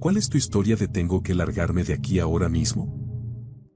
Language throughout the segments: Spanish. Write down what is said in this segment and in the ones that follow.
¿Cuál es tu historia de tengo que largarme de aquí ahora mismo?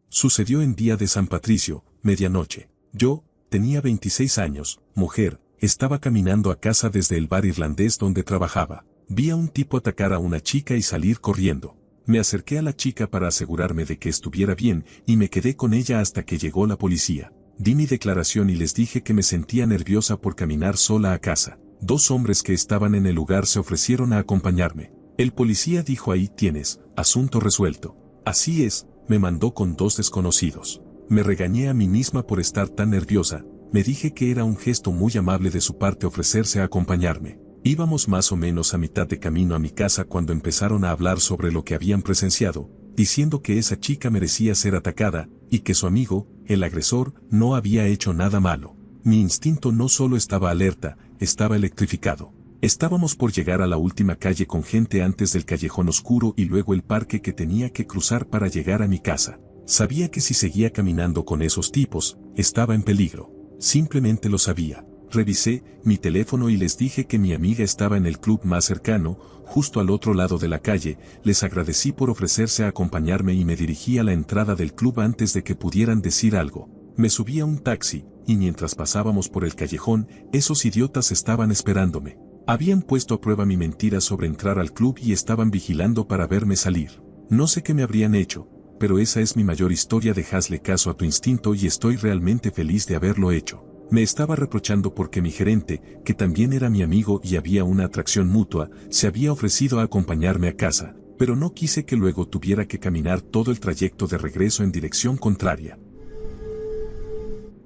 Sucedió en día de San Patricio, medianoche. Yo, tenía 26 años, mujer, estaba caminando a casa desde el bar irlandés donde trabajaba. Vi a un tipo atacar a una chica y salir corriendo. Me acerqué a la chica para asegurarme de que estuviera bien y me quedé con ella hasta que llegó la policía. Di mi declaración y les dije que me sentía nerviosa por caminar sola a casa. 2 hombres que estaban en el lugar se ofrecieron a acompañarme. El policía dijo: ahí tienes, asunto resuelto. Así es, me mandó con 2 desconocidos. Me regañé a mí misma por estar tan nerviosa, me dije que era un gesto muy amable de su parte ofrecerse a acompañarme. Íbamos más o menos a mitad de camino a mi casa cuando empezaron a hablar sobre lo que habían presenciado, diciendo que esa chica merecía ser atacada, y que su amigo, el agresor, no había hecho nada malo. Mi instinto no solo estaba alerta, estaba electrificado. Estábamos por llegar a la última calle con gente antes del callejón oscuro y luego el parque que tenía que cruzar para llegar a mi casa. Sabía que si seguía caminando con esos tipos, estaba en peligro. Simplemente lo sabía. Revisé mi teléfono y les dije que mi amiga estaba en el club más cercano, justo al otro lado de la calle. Les agradecí por ofrecerse a acompañarme y me dirigí a la entrada del club antes de que pudieran decir algo. Me subí a un taxi, y mientras pasábamos por el callejón, esos idiotas estaban esperándome. Habían puesto a prueba mi mentira sobre entrar al club y estaban vigilando para verme salir. No sé qué me habrían hecho, pero esa es mi mayor historia de hazle caso a tu instinto y estoy realmente feliz de haberlo hecho. Me estaba reprochando porque mi gerente, que también era mi amigo y había una atracción mutua, se había ofrecido a acompañarme a casa, pero no quise que luego tuviera que caminar todo el trayecto de regreso en dirección contraria.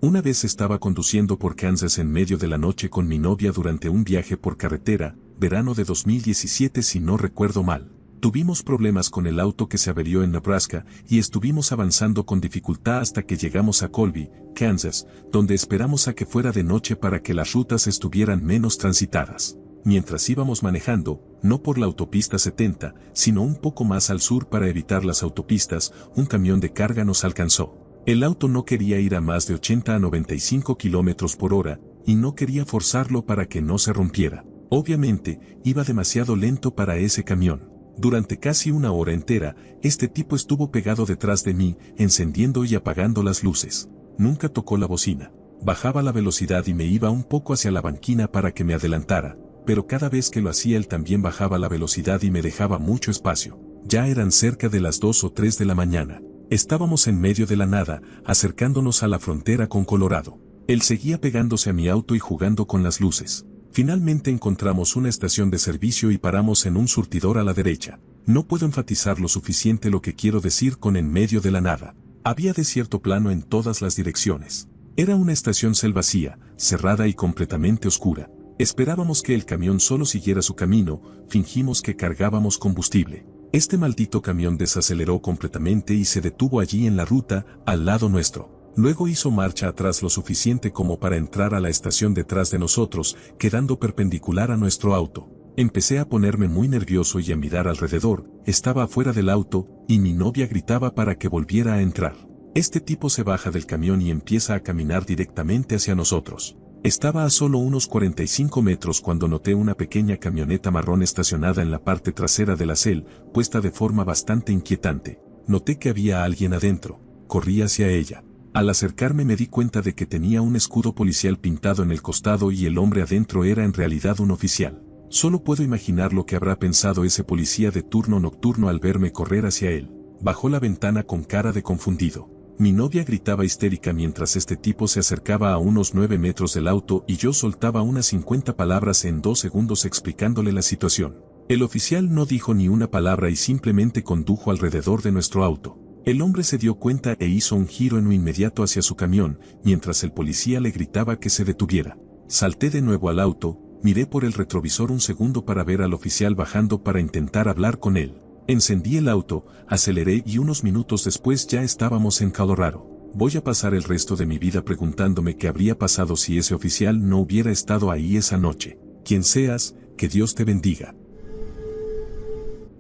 Una vez estaba conduciendo por Kansas en medio de la noche con mi novia durante un viaje por carretera, verano de 2017 si no recuerdo mal. Tuvimos problemas con el auto que se averió en Nebraska y estuvimos avanzando con dificultad hasta que llegamos a Colby, Kansas, donde esperamos a que fuera de noche para que las rutas estuvieran menos transitadas. Mientras íbamos manejando, no por la autopista 70, sino un poco más al sur para evitar las autopistas, un camión de carga nos alcanzó. El auto no quería ir a más de 80 a 95 kilómetros por hora, y no quería forzarlo para que no se rompiera. Obviamente, iba demasiado lento para ese camión. Durante casi una hora entera, este tipo estuvo pegado detrás de mí, encendiendo y apagando las luces. Nunca tocó la bocina. Bajaba la velocidad y me iba un poco hacia la banquina para que me adelantara, pero cada vez que lo hacía él también bajaba la velocidad y me dejaba mucho espacio. Ya eran cerca de las 2 o 3 de la mañana. Estábamos en medio de la nada, acercándonos a la frontera con Colorado. Él seguía pegándose a mi auto y jugando con las luces. Finalmente encontramos una estación de servicio y paramos en un surtidor a la derecha. No puedo enfatizar lo suficiente lo que quiero decir con en medio de la nada. Había desierto plano en todas las direcciones. Era una estación vacía, cerrada y completamente oscura. Esperábamos que el camión solo siguiera su camino, fingimos que cargábamos combustible. Este maldito camión desaceleró completamente y se detuvo allí en la ruta, al lado nuestro. Luego hizo marcha atrás lo suficiente como para entrar a la estación detrás de nosotros, quedando perpendicular a nuestro auto. Empecé a ponerme muy nervioso y a mirar alrededor. Estaba afuera del auto, y mi novia gritaba para que volviera a entrar. Este tipo se baja del camión y empieza a caminar directamente hacia nosotros. Estaba a solo unos 45 metros cuando noté una pequeña camioneta marrón estacionada en la parte trasera de la CEL, puesta de forma bastante inquietante. Noté que había alguien adentro. Corrí hacia ella. Al acercarme me di cuenta de que tenía un escudo policial pintado en el costado y el hombre adentro era en realidad un oficial. Solo puedo imaginar lo que habrá pensado ese policía de turno nocturno al verme correr hacia él. Bajó la ventana con cara de confundido. Mi novia gritaba histérica mientras este tipo se acercaba a unos 9 metros del auto y yo soltaba unas 50 palabras en 2 segundos explicándole la situación. El oficial no dijo ni una palabra y simplemente condujo alrededor de nuestro auto. El hombre se dio cuenta e hizo un giro en lo inmediato hacia su camión, mientras el policía le gritaba que se detuviera. Salté de nuevo al auto, miré por el retrovisor un segundo para ver al oficial bajando para intentar hablar con él. Encendí el auto, aceleré y unos minutos después ya estábamos en Colorado. Voy a pasar el resto de mi vida preguntándome qué habría pasado si ese oficial no hubiera estado ahí esa noche. Quien seas, que Dios te bendiga.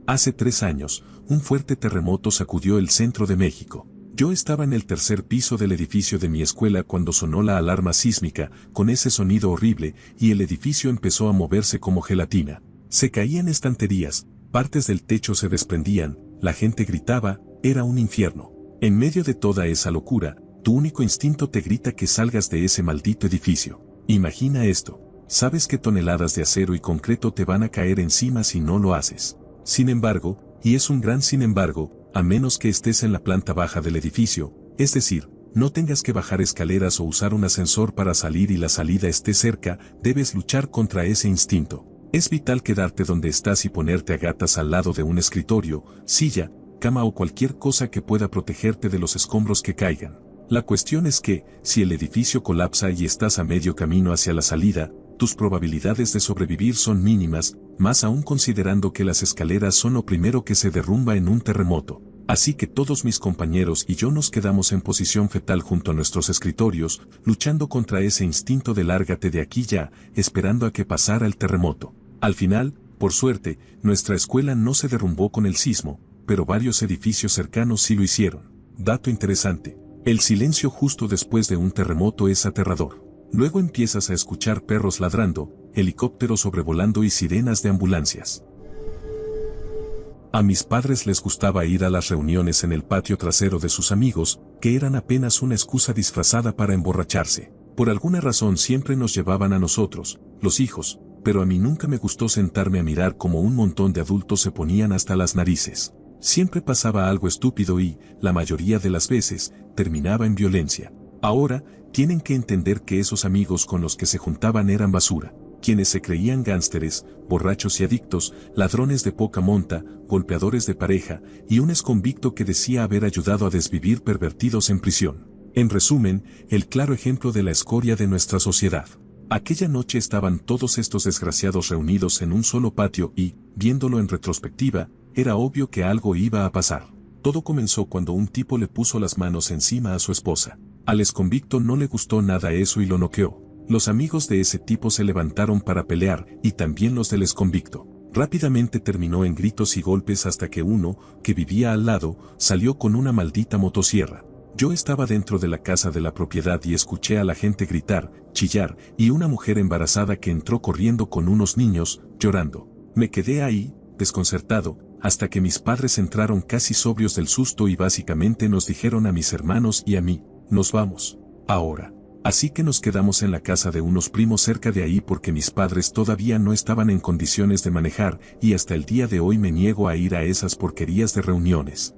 Hace 3 años, un fuerte terremoto sacudió el centro de México. Yo estaba en el tercer piso del edificio de mi escuela cuando sonó la alarma sísmica, con ese sonido horrible, y el edificio empezó a moverse como gelatina. Se caían estanterías, Partes del techo se desprendían, la gente gritaba, era un infierno. En medio de toda esa locura, tu único instinto te grita que salgas de ese maldito edificio. Imagina esto. Sabes que toneladas de acero y concreto te van a caer encima si no lo haces. Sin embargo, y es un gran sin embargo, a menos que estés en la planta baja del edificio, es decir, no tengas que bajar escaleras o usar un ascensor para salir y la salida esté cerca, debes luchar contra ese instinto. Es vital quedarte donde estás y ponerte a gatas al lado de un escritorio, silla, cama o cualquier cosa que pueda protegerte de los escombros que caigan. La cuestión es que, si el edificio colapsa y estás a medio camino hacia la salida, tus probabilidades de sobrevivir son mínimas, más aún considerando que las escaleras son lo primero que se derrumba en un terremoto. Así que todos mis compañeros y yo nos quedamos en posición fetal junto a nuestros escritorios, luchando contra ese instinto de lárgate de aquí ya, esperando a que pasara el terremoto. Al final, por suerte, nuestra escuela no se derrumbó con el sismo, pero varios edificios cercanos sí lo hicieron. Dato interesante. El silencio justo después de un terremoto es aterrador. Luego empiezas a escuchar perros ladrando, helicópteros sobrevolando y sirenas de ambulancias. A mis padres les gustaba ir a las reuniones en el patio trasero de sus amigos, que eran apenas una excusa disfrazada para emborracharse. Por alguna razón siempre nos llevaban a nosotros, los hijos, pero a mí nunca me gustó sentarme a mirar cómo un montón de adultos se ponían hasta las narices. Siempre pasaba algo estúpido y, la mayoría de las veces, terminaba en violencia. Ahora, tienen que entender que esos amigos con los que se juntaban eran basura, quienes se creían gánsteres, borrachos y adictos, ladrones de poca monta, golpeadores de pareja, y un exconvicto que decía haber ayudado a desvivir pervertidos en prisión. En resumen, el claro ejemplo de la escoria de nuestra sociedad. Aquella noche estaban todos estos desgraciados reunidos en un solo patio y, viéndolo en retrospectiva, era obvio que algo iba a pasar. Todo comenzó cuando un tipo le puso las manos encima a su esposa. Al exconvicto no le gustó nada eso y lo noqueó. Los amigos de ese tipo se levantaron para pelear, y también los del exconvicto. Rápidamente terminó en gritos y golpes hasta que uno, que vivía al lado, salió con una maldita motosierra. Yo estaba dentro de la casa de la propiedad y escuché a la gente gritar, chillar, y una mujer embarazada que entró corriendo con unos niños, llorando. Me quedé ahí, desconcertado, hasta que mis padres entraron casi sobrios del susto y básicamente nos dijeron a mis hermanos y a mí, nos vamos, ahora. Así que nos quedamos en la casa de unos primos cerca de ahí porque mis padres todavía no estaban en condiciones de manejar y hasta el día de hoy me niego a ir a esas porquerías de reuniones.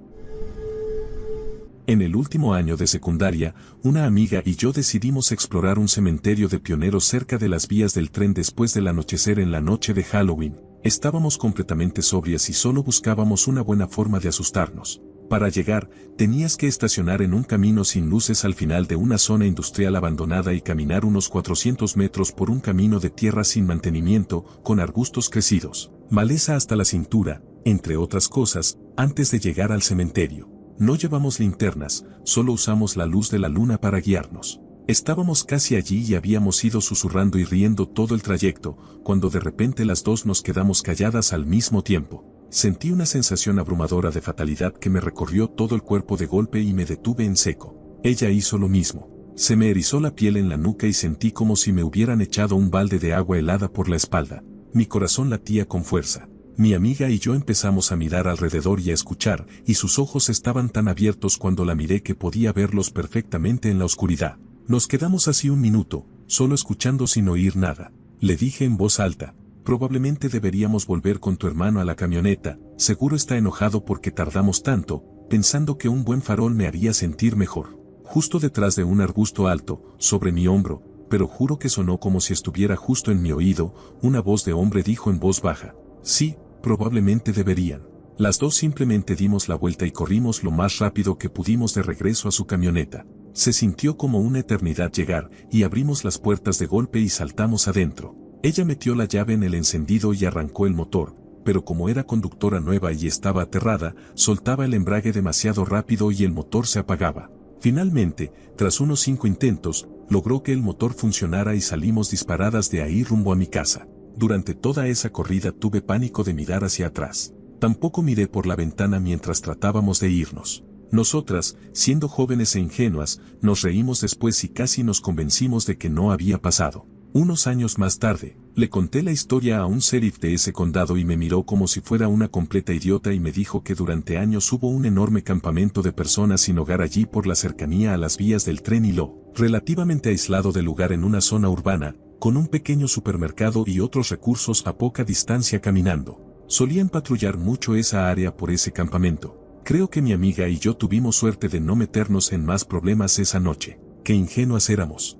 En el último año de secundaria, una amiga y yo decidimos explorar un cementerio de pioneros cerca de las vías del tren después del anochecer en la noche de Halloween. Estábamos completamente sobrias y solo buscábamos una buena forma de asustarnos. Para llegar, tenías que estacionar en un camino sin luces al final de una zona industrial abandonada y caminar unos 400 metros por un camino de tierra sin mantenimiento, con arbustos crecidos, maleza hasta la cintura, entre otras cosas, antes de llegar al cementerio. No llevamos linternas, solo usamos la luz de la luna para guiarnos. Estábamos casi allí y habíamos ido susurrando y riendo todo el trayecto, cuando de repente las dos nos quedamos calladas al mismo tiempo. Sentí una sensación abrumadora de fatalidad que me recorrió todo el cuerpo de golpe y me detuve en seco. Ella hizo lo mismo. Se me erizó la piel en la nuca y sentí como si me hubieran echado un balde de agua helada por la espalda. Mi corazón latía con fuerza. Mi amiga y yo empezamos a mirar alrededor y a escuchar, y sus ojos estaban tan abiertos cuando la miré que podía verlos perfectamente en la oscuridad. Nos quedamos así un minuto, solo escuchando sin oír nada. Le dije en voz alta, probablemente deberíamos volver con tu hermano a la camioneta, seguro está enojado porque tardamos tanto, pensando que un buen farol me haría sentir mejor. Justo detrás de un arbusto alto, sobre mi hombro, pero juro que sonó como si estuviera justo en mi oído, una voz de hombre dijo en voz baja, sí, probablemente deberían. Las dos simplemente dimos la vuelta y corrimos lo más rápido que pudimos de regreso a su camioneta. Se sintió como una eternidad llegar, y abrimos las puertas de golpe y saltamos adentro. Ella metió la llave en el encendido y arrancó el motor, pero como era conductora nueva y estaba aterrada, soltaba el embrague demasiado rápido y el motor se apagaba. Finalmente, tras unos 5 intentos, logró que el motor funcionara y salimos disparadas de ahí rumbo a mi casa. Durante toda esa corrida tuve pánico de mirar hacia atrás. Tampoco miré por la ventana mientras tratábamos de irnos. Nosotras, siendo jóvenes e ingenuas, nos reímos después y casi nos convencimos de que no había pasado. Unos años más tarde, Le conté la historia a un sheriff de ese condado y me miró como si fuera una completa idiota y me dijo que durante años hubo un enorme campamento de personas sin hogar allí por la cercanía a las vías del tren y lo relativamente aislado del lugar en una zona urbana, con un pequeño supermercado y otros recursos a poca distancia caminando. Solían patrullar mucho esa área por ese campamento. Creo que mi amiga y yo tuvimos suerte de no meternos en más problemas esa noche. Qué ingenuas éramos.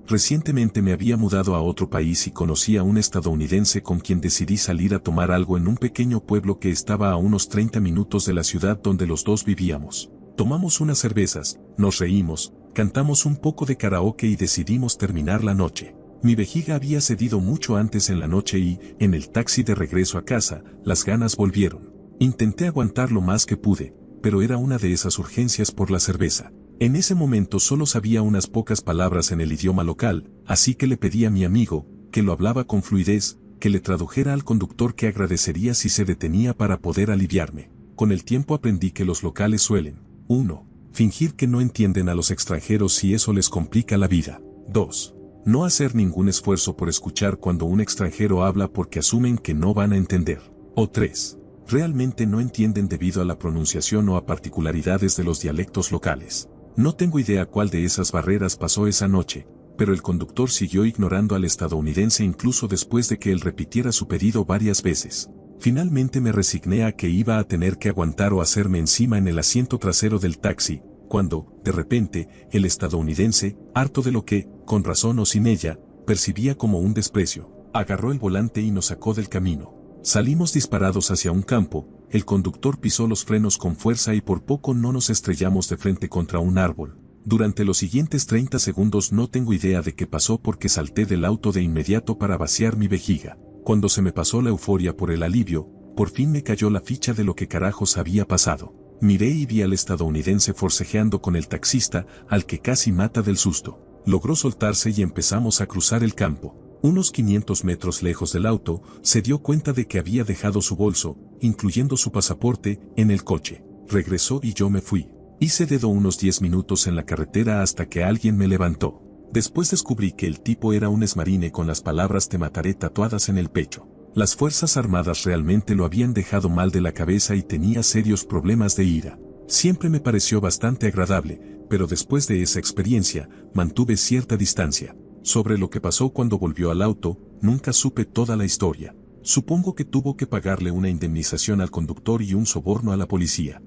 Recientemente me había mudado a otro país y conocí a un estadounidense con quien decidí salir a tomar algo en un pequeño pueblo que estaba a unos 30 minutos de la ciudad donde los dos vivíamos. Tomamos unas cervezas, nos reímos, cantamos un poco de karaoke y decidimos terminar la noche. Mi vejiga había cedido mucho antes en la noche y, en el taxi de regreso a casa, las ganas volvieron. Intenté aguantar lo más que pude, pero era una de esas urgencias por la cerveza. En ese momento solo sabía unas pocas palabras en el idioma local, así que le pedí a mi amigo, que lo hablaba con fluidez, que le tradujera al conductor que agradecería si se detenía para poder aliviarme. Con el tiempo aprendí que los locales suelen, 1. Fingir que no entienden a los extranjeros si eso les complica la vida. 2. No hacer ningún esfuerzo por escuchar cuando un extranjero habla porque asumen que no van a entender. O 3. Realmente no entienden debido a la pronunciación o a particularidades de los dialectos locales. No tengo idea cuál de esas barreras pasó esa noche, pero el conductor siguió ignorando al estadounidense incluso después de que él repitiera su pedido varias veces. Finalmente me resigné a que iba a tener que aguantar o hacerme encima en el asiento trasero del taxi, cuando, de repente, el estadounidense, harto de lo que, con razón o sin ella, percibía como un desprecio, agarró el volante y nos sacó del camino. Salimos disparados hacia un campo, el conductor pisó los frenos con fuerza y por poco no nos estrellamos de frente contra un árbol. Durante los siguientes 30 segundos no tengo idea de qué pasó porque salté del auto de inmediato para vaciar mi vejiga. Cuando se me pasó la euforia por el alivio, por fin me cayó la ficha de lo que carajos había pasado. Miré y vi al estadounidense forcejeando con el taxista, al que casi mata del susto. Logró soltarse y empezamos a cruzar el campo. Unos 500 metros lejos del auto, se dio cuenta de que había dejado su bolso, incluyendo su pasaporte, en el coche. Regresó y yo me fui. Hice dedo unos 10 minutos en la carretera hasta que alguien me levantó. Después descubrí que el tipo era un exmarine con las palabras "te mataré" tatuadas en el pecho. Las Fuerzas Armadas realmente lo habían dejado mal de la cabeza y tenía serios problemas de ira. Siempre me pareció bastante agradable, pero después de esa experiencia, mantuve cierta distancia. Sobre lo que pasó cuando volvió al auto, nunca supe toda la historia. Supongo que tuvo que pagarle una indemnización al conductor y un soborno a la policía.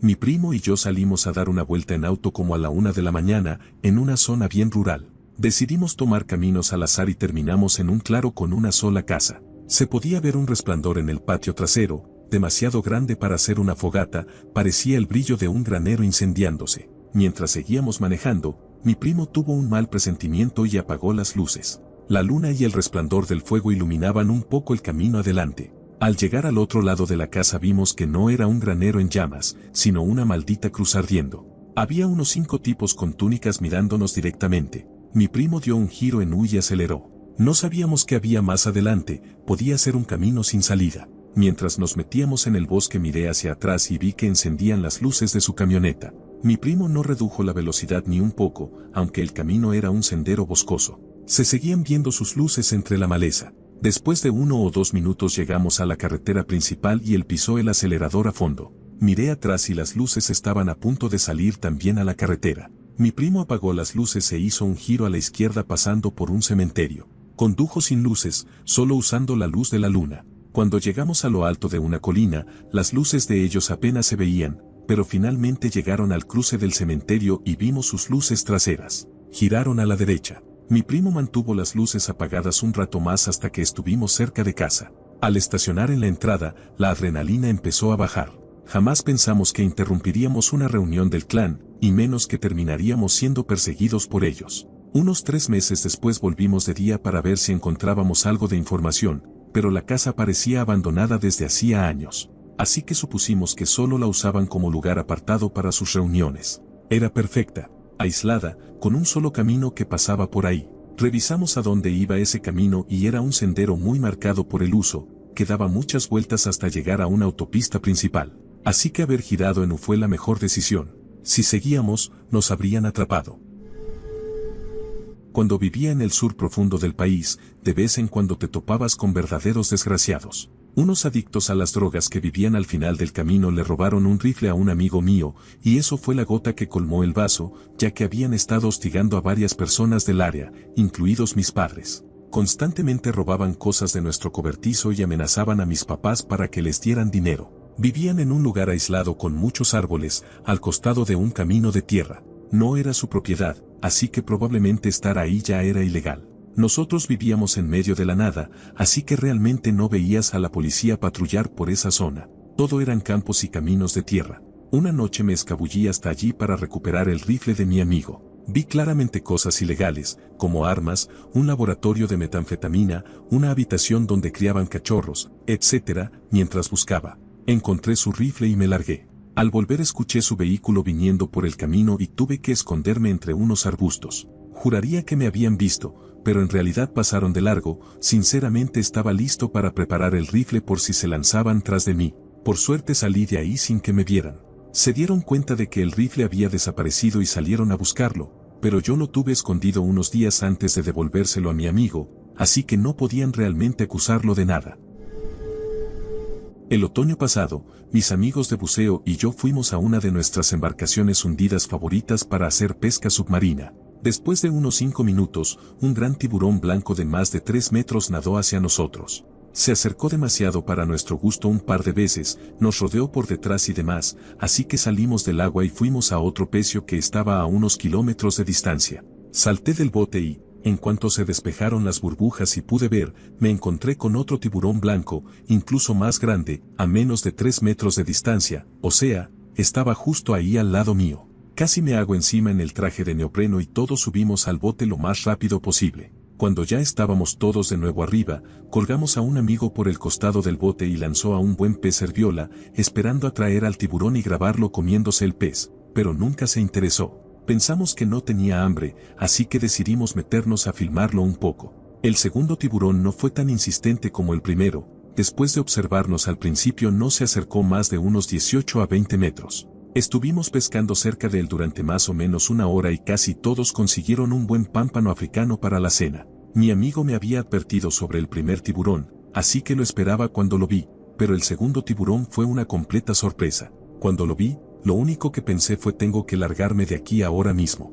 Mi primo y yo salimos a dar una vuelta en auto como a la 1 de la mañana, en una zona bien rural. Decidimos tomar caminos al azar y terminamos en un claro con una sola casa. Se podía ver un resplandor en el patio trasero, demasiado grande para hacer una fogata, parecía el brillo de un granero incendiándose. Mientras seguíamos manejando, mi primo tuvo un mal presentimiento y apagó las luces. La luna y el resplandor del fuego iluminaban un poco el camino adelante. Al llegar al otro lado de la casa vimos que no era un granero en llamas, sino una maldita cruz ardiendo. Había unos 5 tipos con túnicas mirándonos directamente. Mi primo dio un giro en U y aceleró. No sabíamos qué había más adelante, podía ser un camino sin salida. Mientras nos metíamos en el bosque miré hacia atrás y vi que encendían las luces de su camioneta. Mi primo no redujo la velocidad ni un poco, aunque el camino era un sendero boscoso. Se seguían viendo sus luces entre la maleza. Después de 1 o 2 minutos llegamos a la carretera principal y él pisó el acelerador a fondo. Miré atrás y las luces estaban a punto de salir también a la carretera. Mi primo apagó las luces e hizo un giro a la izquierda pasando por un cementerio. Condujo sin luces, solo usando la luz de la luna. Cuando llegamos a lo alto de una colina, las luces de ellos apenas se veían, pero finalmente llegaron al cruce del cementerio y vimos sus luces traseras. Giraron a la derecha. Mi primo mantuvo las luces apagadas un rato más hasta que estuvimos cerca de casa. Al estacionar en la entrada, la adrenalina empezó a bajar. Jamás pensamos que interrumpiríamos una reunión del clan, y menos que terminaríamos siendo perseguidos por ellos. Unos 3 meses después volvimos de día para ver si encontrábamos algo de información, pero la casa parecía abandonada desde hacía años. Así que supusimos que solo la usaban como lugar apartado para sus reuniones. Era perfecta, aislada, con un solo camino que pasaba por ahí. Revisamos a dónde iba ese camino y era un sendero muy marcado por el uso, que daba muchas vueltas hasta llegar a una autopista principal. Así que haber girado en U fue la mejor decisión. Si seguíamos, nos habrían atrapado. Cuando vivía en el sur profundo del país, de vez en cuando te topabas con verdaderos desgraciados. Unos adictos a las drogas que vivían al final del camino le robaron un rifle a un amigo mío, y eso fue la gota que colmó el vaso, ya que habían estado hostigando a varias personas del área, incluidos mis padres. Constantemente robaban cosas de nuestro cobertizo y amenazaban a mis papás para que les dieran dinero. Vivían en un lugar aislado con muchos árboles, al costado de un camino de tierra. No era su propiedad, así que probablemente estar ahí ya era ilegal. Nosotros vivíamos en medio de la nada, así que realmente no veías a la policía patrullar por esa zona. Todo eran campos y caminos de tierra. Una noche me escabullí hasta allí para recuperar el rifle de mi amigo. Vi claramente cosas ilegales, como armas, un laboratorio de metanfetamina, una habitación donde criaban cachorros, etc. Mientras buscaba, encontré su rifle y me largué. Al volver escuché su vehículo viniendo por el camino y tuve que esconderme entre unos arbustos. Juraría que me habían visto, pero en realidad pasaron de largo. Sinceramente estaba listo para preparar el rifle por si se lanzaban tras de mí. Por suerte salí de ahí sin que me vieran. Se dieron cuenta de que el rifle había desaparecido y salieron a buscarlo, pero yo lo tuve escondido unos días antes de devolvérselo a mi amigo, así que no podían realmente acusarlo de nada. El otoño pasado, mis amigos de buceo y yo fuimos a una de nuestras embarcaciones hundidas favoritas para hacer pesca submarina. Después de unos 5 minutos, un gran tiburón blanco de más de 3 metros nadó hacia nosotros. Se acercó demasiado para nuestro gusto un par de veces, nos rodeó por detrás y demás, así que salimos del agua y fuimos a otro pecio que estaba a unos kilómetros de distancia. Salté del bote y, en cuanto se despejaron las burbujas y pude ver, me encontré con otro tiburón blanco, incluso más grande, a menos de 3 metros de distancia, o sea, estaba justo ahí al lado mío. Casi me hago encima en el traje de neopreno y todos subimos al bote lo más rápido posible. Cuando ya estábamos todos de nuevo arriba, colgamos a un amigo por el costado del bote y lanzó a un buen pez serviola, esperando atraer al tiburón y grabarlo comiéndose el pez, pero nunca se interesó. Pensamos que no tenía hambre, así que decidimos meternos a filmarlo un poco. El segundo tiburón no fue tan insistente como el primero. Después de observarnos al principio no se acercó más de unos 18 a 20 metros. Estuvimos pescando cerca de él durante más o menos una hora y casi todos consiguieron un buen pámpano africano para la cena. Mi amigo me había advertido sobre el primer tiburón, así que lo esperaba cuando lo vi, pero el segundo tiburón fue una completa sorpresa. Cuando lo vi, lo único que pensé fue tengo que largarme de aquí ahora mismo.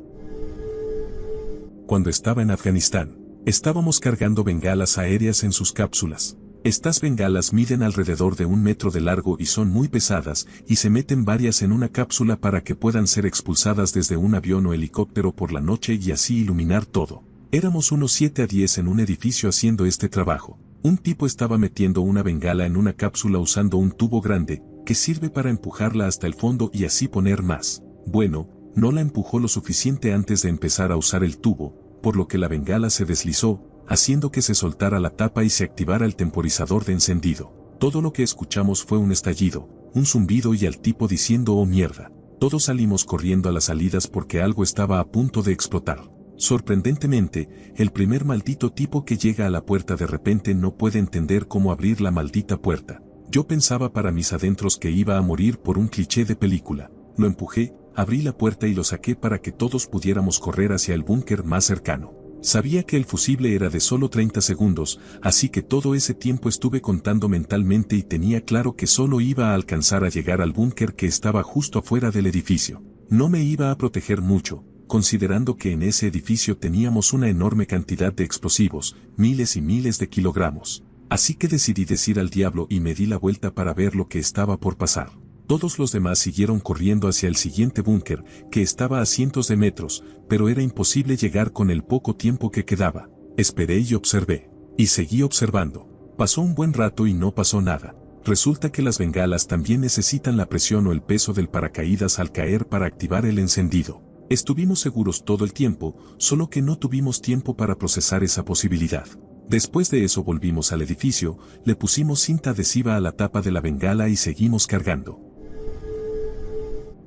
Cuando estaba en Afganistán, estábamos cargando bengalas aéreas en sus cápsulas. Estas bengalas miden alrededor de 1 metro de largo y son muy pesadas, y se meten varias en una cápsula para que puedan ser expulsadas desde un avión o helicóptero por la noche y así iluminar todo. Éramos unos 7 a 10 en un edificio haciendo este trabajo. Un tipo estaba metiendo una bengala en una cápsula usando un tubo grande, que sirve para empujarla hasta el fondo y así poner más. Bueno, no la empujó lo suficiente antes de empezar a usar el tubo, por lo que la bengala se deslizó, haciendo que se soltara la tapa y se activara el temporizador de encendido. Todo lo que escuchamos fue un estallido, un zumbido y al tipo diciendo «oh mierda». Todos salimos corriendo a las salidas porque algo estaba a punto de explotar. Sorprendentemente, el primer maldito tipo que llega a la puerta de repente no puede entender cómo abrir la maldita puerta. Yo pensaba para mis adentros que iba a morir por un cliché de película. Lo empujé, abrí la puerta y lo saqué para que todos pudiéramos correr hacia el búnker más cercano. Sabía que el fusible era de solo 30 segundos, así que todo ese tiempo estuve contando mentalmente y tenía claro que solo iba a alcanzar a llegar al búnker que estaba justo afuera del edificio. No me iba a proteger mucho, considerando que en ese edificio teníamos una enorme cantidad de explosivos, miles y miles de kilogramos. Así que decidí decir al diablo y me di la vuelta para ver lo que estaba por pasar. Todos los demás siguieron corriendo hacia el siguiente búnker, que estaba a cientos de metros, pero era imposible llegar con el poco tiempo que quedaba. Esperé y observé. Y seguí observando. Pasó un buen rato y no pasó nada. Resulta que las bengalas también necesitan la presión o el peso del paracaídas al caer para activar el encendido. Estuvimos seguros todo el tiempo, solo que no tuvimos tiempo para procesar esa posibilidad. Después de eso volvimos al edificio, le pusimos cinta adhesiva a la tapa de la bengala y seguimos cargando.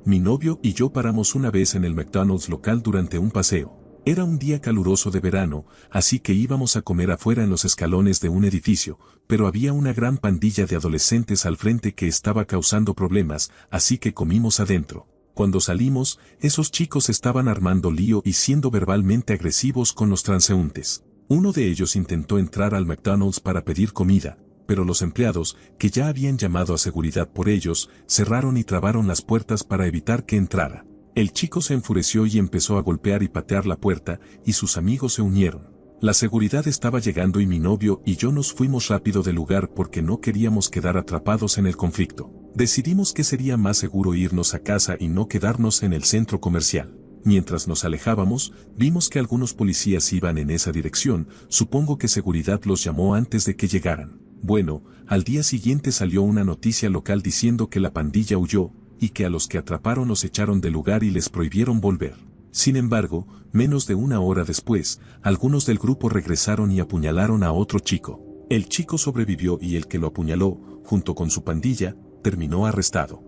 Mi novio y yo paramos una vez en el McDonald's local durante un paseo. Era un día caluroso de verano, así que íbamos a comer afuera en los escalones de un edificio, pero había una gran pandilla de adolescentes al frente que estaba causando problemas, así que comimos adentro. Cuando salimos, esos chicos estaban armando lío y siendo verbalmente agresivos con los transeúntes. Uno de ellos intentó entrar al McDonald's para pedir comida, pero los empleados, que ya habían llamado a seguridad por ellos, cerraron y trabaron las puertas para evitar que entrara. El chico se enfureció y empezó a golpear y patear la puerta, y sus amigos se unieron. La seguridad estaba llegando y mi novio y yo nos fuimos rápido del lugar porque no queríamos quedar atrapados en el conflicto. Decidimos que sería más seguro irnos a casa y no quedarnos en el centro comercial. Mientras nos alejábamos, vimos que algunos policías iban en esa dirección, supongo que seguridad los llamó antes de que llegaran. Bueno, al día siguiente salió una noticia local diciendo que la pandilla huyó, y que a los que atraparon los echaron del lugar y les prohibieron volver. Sin embargo, menos de una hora después, algunos del grupo regresaron y apuñalaron a otro chico. El chico sobrevivió y el que lo apuñaló, junto con su pandilla, terminó arrestado.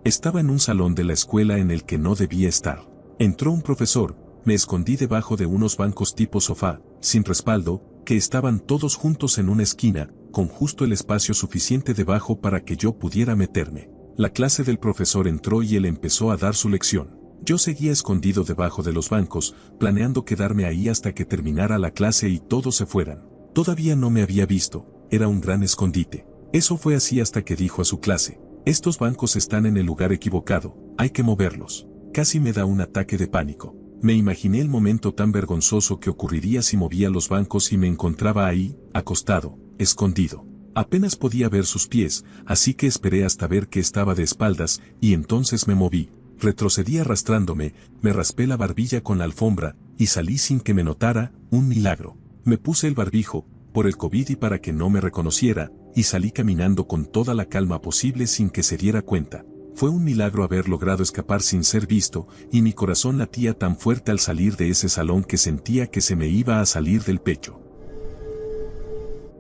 Estaba en un salón de la escuela en el que no debía estar. Entró un profesor, me escondí debajo de unos bancos tipo sofá, sin respaldo, que estaban todos juntos en una esquina, con justo el espacio suficiente debajo para que yo pudiera meterme. La clase del profesor entró y él empezó a dar su lección. Yo seguía escondido debajo de los bancos, planeando quedarme ahí hasta que terminara la clase y todos se fueran. Todavía no me había visto, era un gran escondite. Eso fue así hasta que dijo a su clase: estos bancos están en el lugar equivocado, hay que moverlos. Casi me da un ataque de pánico. Me imaginé el momento tan vergonzoso que ocurriría si movía los bancos y me encontraba ahí, acostado, escondido. Apenas podía ver sus pies, así que esperé hasta ver que estaba de espaldas, y entonces me moví. Retrocedí arrastrándome, me raspé la barbilla con la alfombra, y salí sin que me notara, un milagro. Me puse el barbijo, por el COVID y para que no me reconociera, y salí caminando con toda la calma posible sin que se diera cuenta. Fue un milagro haber logrado escapar sin ser visto, y mi corazón latía tan fuerte al salir de ese salón que sentía que se me iba a salir del pecho.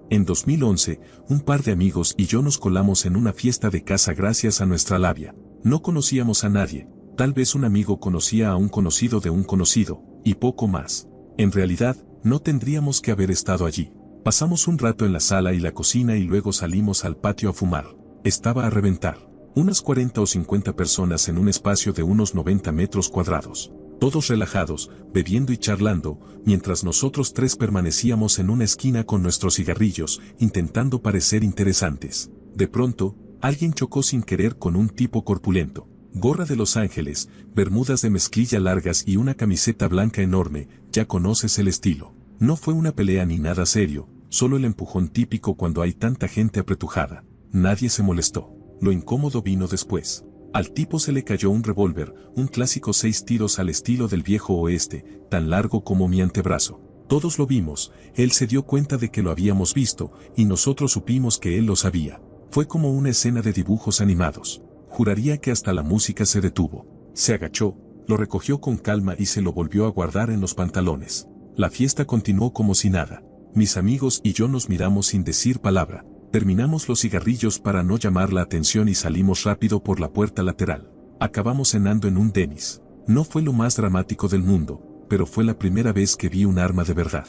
En 2011, un par de amigos y yo nos colamos en una fiesta de casa gracias a nuestra labia. No conocíamos a nadie, tal vez un amigo conocía a un conocido de un conocido, y poco más. En realidad, no tendríamos que haber estado allí. Pasamos un rato en la sala y la cocina y luego salimos al patio a fumar. Estaba a reventar. Unas 40 o 50 personas en un espacio de unos 90 metros cuadrados. Todos relajados, bebiendo y charlando, mientras nosotros tres permanecíamos en una esquina con nuestros cigarrillos, intentando parecer interesantes. De pronto, alguien chocó sin querer con un tipo corpulento. Gorra de Los Ángeles, bermudas de mezclilla largas y una camiseta blanca enorme, ya conoces el estilo. No fue una pelea ni nada serio, solo el empujón típico cuando hay tanta gente apretujada. Nadie se molestó. Lo incómodo vino después. Al tipo se le cayó un revólver, un clásico 6 tiros al estilo del viejo oeste, tan largo como mi antebrazo. Todos lo vimos, él se dio cuenta de que lo habíamos visto, y nosotros supimos que él lo sabía. Fue como una escena de dibujos animados. Juraría que hasta la música se detuvo. Se agachó, lo recogió con calma y se lo volvió a guardar en los pantalones. La fiesta continuó como si nada. Mis amigos y yo nos miramos sin decir palabra. Terminamos los cigarrillos para no llamar la atención y salimos rápido por la puerta lateral. Acabamos cenando en un Denny's. No fue lo más dramático del mundo, pero fue la primera vez que vi un arma de verdad.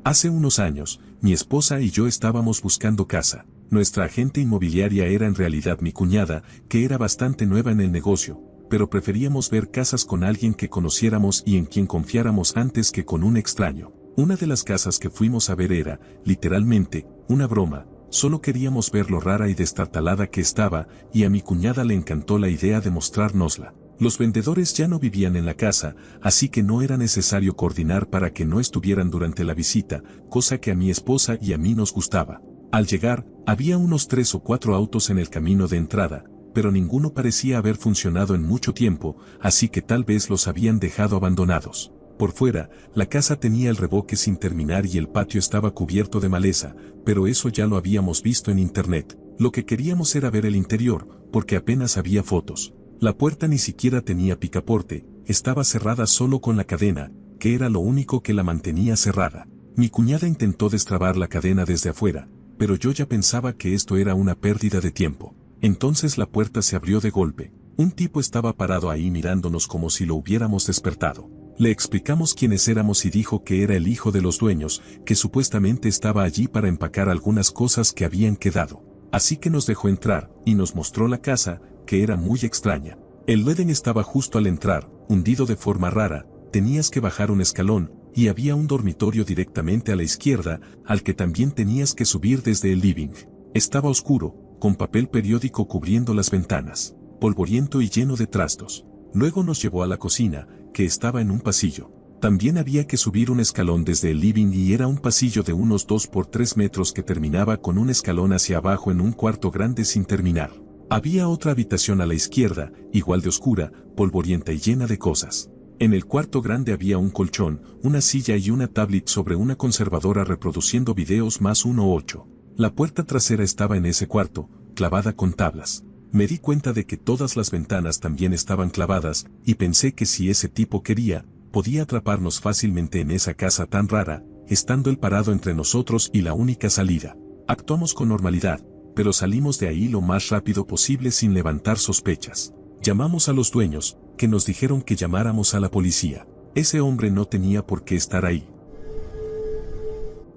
Hace unos años, mi esposa y yo estábamos buscando casa. Nuestra agente inmobiliaria era en realidad mi cuñada, que era bastante nueva en el negocio, pero preferíamos ver casas con alguien que conociéramos y en quien confiáramos antes que con un extraño. Una de las casas que fuimos a ver era, literalmente, una broma. Solo queríamos ver lo rara y destartalada que estaba, y a mi cuñada le encantó la idea de mostrárnosla. Los vendedores ya no vivían en la casa, así que no era necesario coordinar para que no estuvieran durante la visita, cosa que a mi esposa y a mí nos gustaba. Al llegar, había unos 3 o 4 autos en el camino de entrada, pero ninguno parecía haber funcionado en mucho tiempo, así que tal vez los habían dejado abandonados. Por fuera, la casa tenía el revoque sin terminar y el patio estaba cubierto de maleza, pero eso ya lo habíamos visto en internet. Lo que queríamos era ver el interior, porque apenas había fotos. La puerta ni siquiera tenía picaporte, estaba cerrada solo con la cadena, que era lo único que la mantenía cerrada. Mi cuñada intentó destrabar la cadena desde afuera, pero yo ya pensaba que esto era una pérdida de tiempo. Entonces la puerta se abrió de golpe. Un tipo estaba parado ahí mirándonos como si lo hubiéramos despertado. Le explicamos quiénes éramos y dijo que era el hijo de los dueños, que supuestamente estaba allí para empacar algunas cosas que habían quedado. Así que nos dejó entrar, y nos mostró la casa, que era muy extraña. El living estaba justo al entrar, hundido de forma rara, tenías que bajar un escalón, y había un dormitorio directamente a la izquierda, al que también tenías que subir desde el living. Estaba oscuro, con papel periódico cubriendo las ventanas, polvoriento y lleno de trastos. Luego nos llevó a la cocina, que estaba en un pasillo. También había que subir un escalón desde el living y era un pasillo de unos 2 por 3 metros que terminaba con un escalón hacia abajo en un cuarto grande sin terminar. Había otra habitación a la izquierda, igual de oscura, polvorienta y llena de cosas. En el cuarto grande había un colchón, una silla y una tablet sobre una conservadora reproduciendo videos más 1.8. La puerta trasera estaba en ese cuarto, clavada con tablas. Me di cuenta de que todas las ventanas también estaban clavadas, y pensé que si ese tipo quería, podía atraparnos fácilmente en esa casa tan rara, estando él parado entre nosotros y la única salida. Actuamos con normalidad, pero salimos de ahí lo más rápido posible sin levantar sospechas. Llamamos a los dueños, que nos dijeron que llamáramos a la policía. Ese hombre no tenía por qué estar ahí.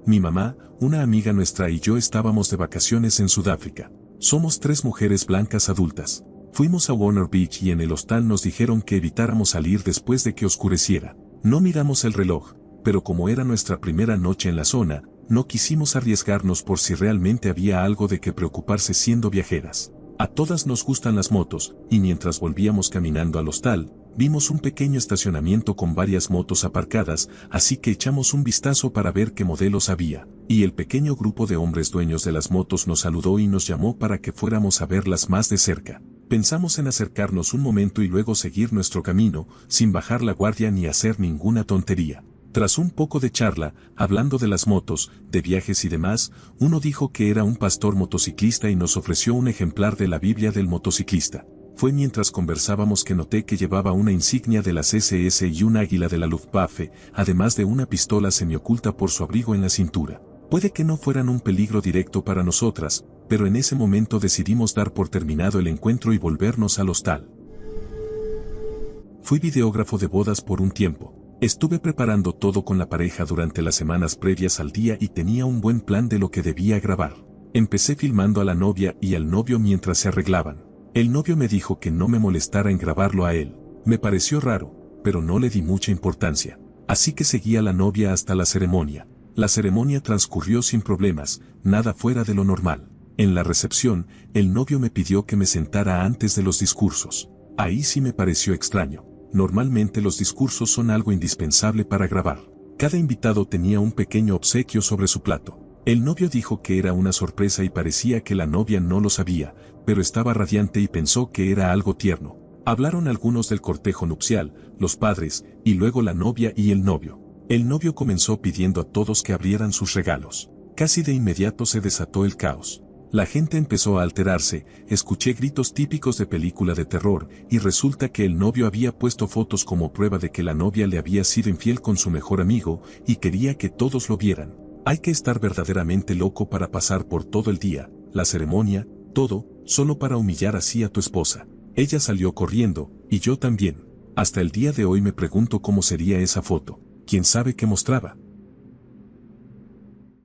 Mi mamá, una amiga nuestra y yo estábamos de vacaciones en Sudáfrica. Somos 3 mujeres blancas adultas. Fuimos a Warner Beach y en el hostal nos dijeron que evitáramos salir después de que oscureciera. No miramos el reloj, pero como era nuestra primera noche en la zona, no quisimos arriesgarnos por si realmente había algo de que preocuparse siendo viajeras. A todas nos gustan las motos, y mientras volvíamos caminando al hostal, vimos un pequeño estacionamiento con varias motos aparcadas, así que echamos un vistazo para ver qué modelos había, y el pequeño grupo de hombres dueños de las motos nos saludó y nos llamó para que fuéramos a verlas más de cerca. Pensamos en acercarnos un momento y luego seguir nuestro camino, sin bajar la guardia ni hacer ninguna tontería. Tras un poco de charla, hablando de las motos, de viajes y demás, uno dijo que era un pastor motociclista y nos ofreció un ejemplar de la Biblia del motociclista. Fue mientras conversábamos que noté que llevaba una insignia de las SS y un águila de la Luftwaffe, además de una pistola semioculta por su abrigo en la cintura. Puede que no fueran un peligro directo para nosotras, pero en ese momento decidimos dar por terminado el encuentro y volvernos al hostal. Fui videógrafo de bodas por un tiempo. Estuve preparando todo con la pareja durante las semanas previas al día y tenía un buen plan de lo que debía grabar. Empecé filmando a la novia y al novio mientras se arreglaban. El novio me dijo que no me molestara en grabarlo a él. Me pareció raro, pero no le di mucha importancia. Así que seguí a la novia hasta la ceremonia. La ceremonia transcurrió sin problemas, nada fuera de lo normal. En la recepción, el novio me pidió que me sentara antes de los discursos. Ahí sí me pareció extraño. Normalmente los discursos son algo indispensable para grabar. Cada invitado tenía un pequeño obsequio sobre su plato. El novio dijo que era una sorpresa y parecía que la novia no lo sabía, pero estaba radiante y pensó que era algo tierno. Hablaron algunos del cortejo nupcial, los padres, y luego la novia y el novio. El novio comenzó pidiendo a todos que abrieran sus regalos. Casi de inmediato se desató el caos. La gente empezó a alterarse, escuché gritos típicos de película de terror, y resulta que el novio había puesto fotos como prueba de que la novia le había sido infiel con su mejor amigo, y quería que todos lo vieran. Hay que estar verdaderamente loco para pasar por todo el día, la ceremonia, todo, solo para humillar así a tu esposa. Ella salió corriendo, y yo también. Hasta el día de hoy me pregunto cómo sería esa foto. ¿Quién sabe qué mostraba?